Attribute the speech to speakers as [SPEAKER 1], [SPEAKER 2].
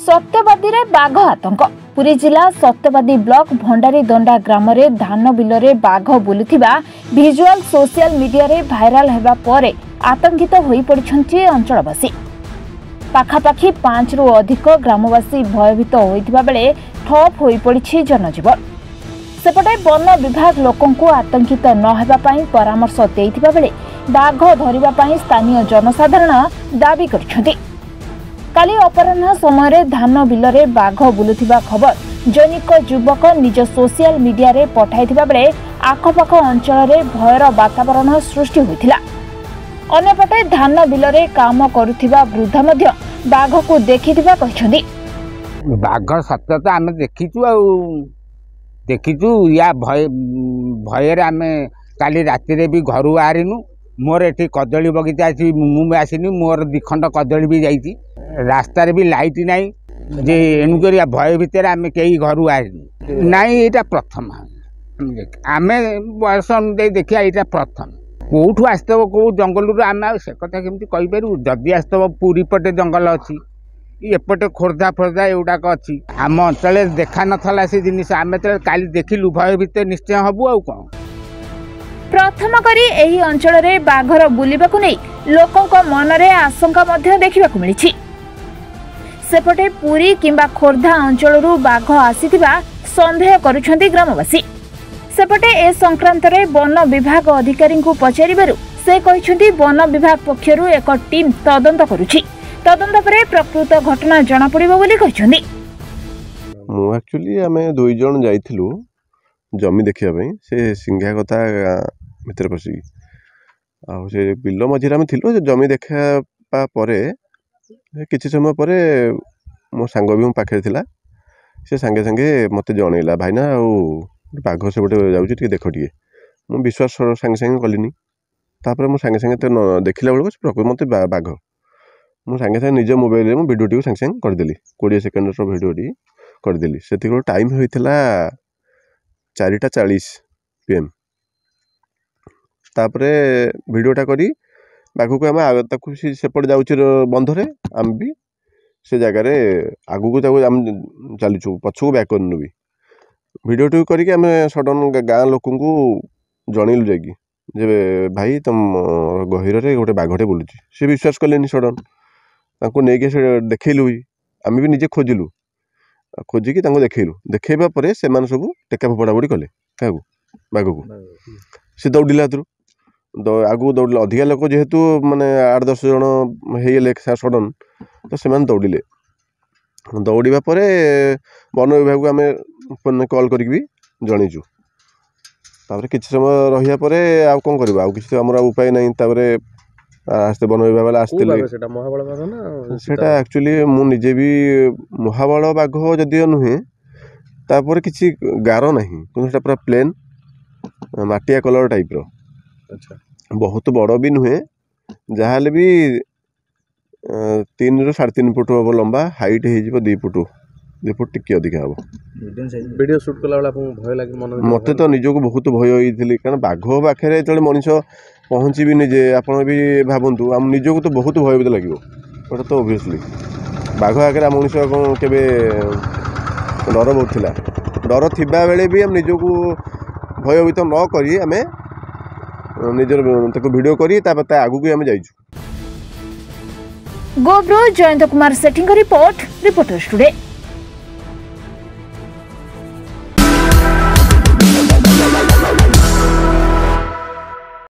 [SPEAKER 1] सत्यवादी रे बाघ आतंक। पुरी जिला सत्यवादी ब्लॉक भंडारी दंडा ग्राम रे धान बिल रे बाघ बुलुथिबा विजुअल सोशल मीडिया रे भाइराल हेबा परे आतंकित होई पड़िछन्ति अंचलवासी। पाखापाखी 5 रु अधिक ग्रामवासी भयभीत होइथिबा बेले ठप होई पड़िछि जनजीवन। सेपटे वन विभाग लोकंकु आतंकित न हेबा पई परामर्श देइथिबा बेले बाघ धरिबा पई स्थानीय जनसाधारण दाबी करछन्ति। काली अपराह्न समय धान बिल रे बाघ बुलुथिबा खबर जैनिक युवक निज सोशल मीडिया रे पठाइथिबा बेले आखपाख अंचल रे भयर वातावरण सृष्टि होइथिला। अन्यपटे धान बिल रे काम करुथिबा वृद्ध मध्य बाघ को देखिथिबा कहिसंदी।
[SPEAKER 2] बाघ सत्य तो आमे देखिचु या भय रे आमे काली राति रे भी घर बाहरिनु। मोर एठी कदली बगीचा अछि मु आसिनी मोर दिखंड कदली भी जाइछि। रास्ता रे भी लाइट नाही जे एनु करिया भय भितर आमे केही घर बाहरिनु नाही। एटा प्रथम आमे बयस अनुसार देखिया एटा प्रथम कोठु आस्तव को जंगल रो आमे से कथा केमति कहि परु। जदि आस्तव पूरी पटे जंगल अछि एपटे खोर्धा फोर्धा एउडाक अछि आम अंचल देखा नथला से जिनिस आमे त काली देखिलु भय भितर निश्चय हबु आ कोन।
[SPEAKER 1] प्रथम करी एही अंचल रे बाघर बुलिबाकु नै लोकंक मन रे आशंका मध्य देखिबाकु मिलिछि। सेपटे पुरी किंबा खोर्धा अंचलरू बाघ आसीथिबा संदेह करुछन्ति ग्रामवासी। सेपटे ए संक्रांत रे वन विभाग अधिकारी को पचारिबारु से कहिछन्ति वन विभाग पक्षरु एक टीम तदंत करुछि। तदंत परे प्रकृत घटना जणा पड़िबो बोली कहिछन्ति।
[SPEAKER 3] मु एक्चुअली आमे दुई जण जाइथिलु जमी देखिया पई से सिंघा कथा भितर पसी आ से बिल्लो मझिरा में थिलु जमी देखा परे किछि समय परे मो सांग भी मो पाखे थिला से संगे संगे मते जणैला भाईना आ बाघ से बटे जाउछि टिके देखो टिके मु विश्वास संगे संगे कलिनी। तापर मु संगे संगे तो देखिला बेलको प्रकृत मते बाघ मु संगे संगे निज मोबाइल रे मु वीडियो टी संगे संगे कर देली 20 सेकंड रो वीडियो टी कर देली। सेति टाइम होइथिला 4:40 PM। तापरे वीडियोटा करी बाघ को आम ताकू सेपट जाऊँ बंधरे आम भी से जगार आगू को चलुचु पछक बैक करनु भी भिडियो करके आम सडन गाँ लोक जनइलु जाकि जे भाई तुम गहिर रे गोटे बाघटे बुलुची। से विश्वास कले सडन नहीं से देखलु भी आम भी निजे खोजिलु खोजिकी देखलु देखा पर से सब टेका फोपड़ा फोड़ी कले क्या बाघ को सी दौड़िला आगू दौड़े अधिका लोक जेहेतु माने 8-10 जन होइले सडन तो से दौड़िले दौड़ा पर वन विभाग को आम कॉल करके भी जनइचु। तापर किसी समय रहिया परे आउ कौन करबा आउ किसी हमर उपाय नहीं। तापर आस्ते वन विभाग वाला आस्ते सेटा एक्चुअली मु निजे भी महाबल बाघ जदियो नुहे तापर किसी गार नहीं किंतु पूरा प्लेन माटिया कलर टाइप रो। अच्छा बहुत बड़ भी नुहे जहाँ भी 3 ରୁ 3.5 फुट हम लंबा हाइट हो 2 फुट टिके अधिका हम।
[SPEAKER 4] वीडियो शूट कला बेला भय लागे मन
[SPEAKER 3] मते तो निजको बहुत भय होइथिली कारण बाघ पाखे जो मनीष पहुँची भी निजे आपण भी भावतु आम निजको तो बहुत भयभीत लगे गोटे तो ओबियसली बाघ आगे मनीष केवे डर बहुत थिला डर थिबा बेले भी आम निजको भयभीत न करी आमे निजर वीडियो करी आगू को आम जाइछु।
[SPEAKER 1] गोब्रो जयंत कुमार सेठी रिपोर्ट रिपोर्टर्स टुडे।